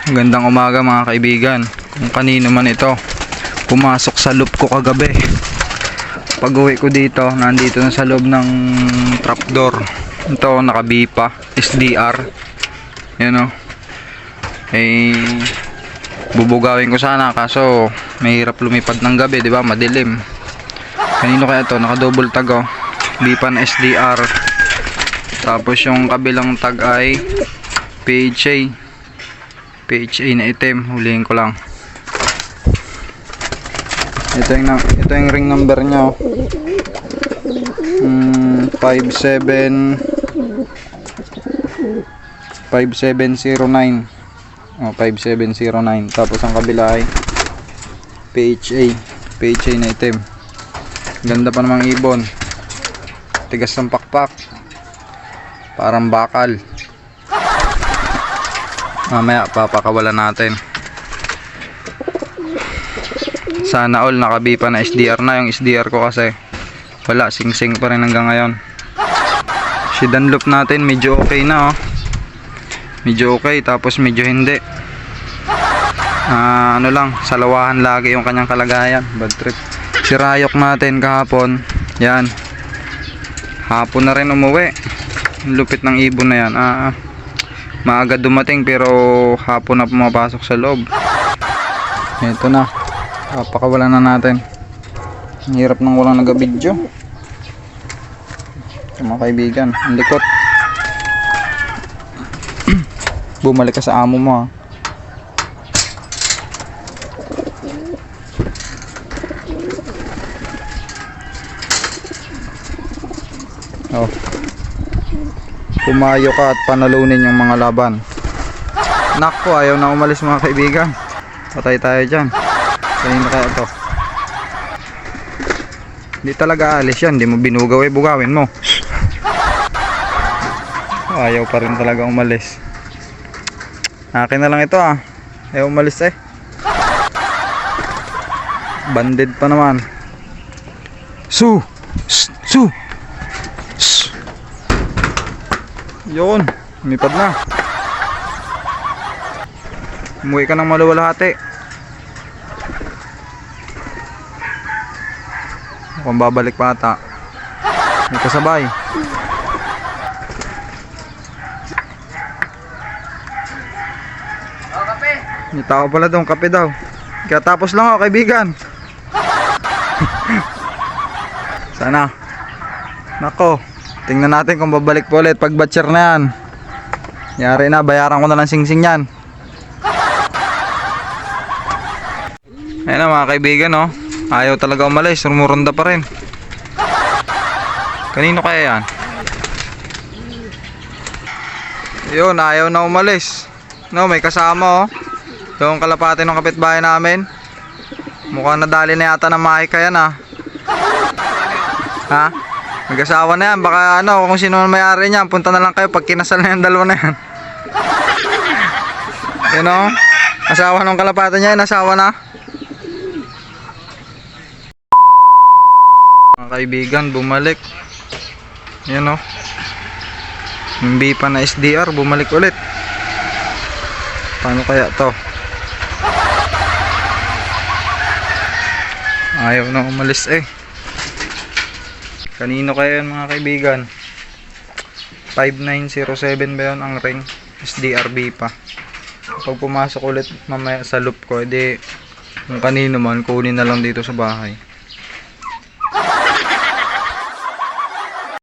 Magandang umaga mga kaibigan. Kung kanino man ito pumasok sa loop ko kagabi. Pag uwi ko dito, nandito na sa loob ng trapdoor. Ito nakabipa, SDR. Yan o. Bubugawin ko sana kaso mahirap lumipad ng gabi, di ba? Madilim. Kanino kaya ito? Naka-double tag o. Bipa na SDR. Tapos yung kabilang tag ay PHA na itim. Huliin ko lang. Ito yung ring number nya. 5709. 5709. Tapos ang kabila ay PHA na itim. Ganda pa namang ibon. Tigas ng pakpak. Parang bakal. Mamaya papakawalan natin. Sana all nakabipa na SDR na. Yung SDR ko kasi wala, sing-sing pa rin hanggang ngayon. Si Dunlop natin medyo okay na oh. Medyo okay, tapos medyo hindi. Ano lang, salawahan lagi yung kanyang kalagayan. Bad trip. Si Rayok natin kahapon, yan, hapon na rin umuwi. Lupit ng ibon na yan. Maaga dumating pero hapon na pumapasok sa loob. Ito na, papakawalan na natin. Ang hirap nang walang nag-video. Mga kaibigan, ang likot. Bumalik ka sa amo mo ha. Oh. Pumayo ka at panalunin yung mga laban. Nako, ayaw na umalis mga kaibigan. Patay tayo dyan. Kanina kaya to? Hindi talaga alis yan. Hindi mo binugaw, bugawin mo. Ayaw pa rin talaga umalis. Akin na lang ito ah. Ayaw umalis eh. Banded pa naman. Su! Su! Yun, lumipad na. Umuwi ka ng maluwalhati. Mukhang babalik pa ata. May kasabay. May tao pala doon, kape daw. Kaya tapos lang ako kaibigan. Sana. Nako, tingnan natin kung babalik po ulit pag batcher na yan. Yari na, bayaran ko na lang sing-sing yan. Ayan na mga kaibigan oh. Ayaw talaga umalis, rumurunda pa rin. Kanino kaya yan? Yun, ayaw na umalis. No, may kasama oh. Yung kalapate ng kapitbahay namin. Mukhang nadali na yata ng mahika yan ah. Ha? Mag-asawa na yan. Baka ano, kung sino man may-ari niyan, punta na lang kayo pag kinasal na yung dalawa na yan. You know? Asawa ng kalapate niya, asawa na. Mga kaibigan, bumalik. Yan o. Yung bipa na SDR, bumalik ulit. Paano kaya to? Ayaw na umalis eh. Kanino kaya yan mga kaibigan? 5907 ba yun ang ring? SDRB pa. Pag pumasok ulit mamaya sa loop ko, edi kung kanino man, kunin na lang dito sa bahay.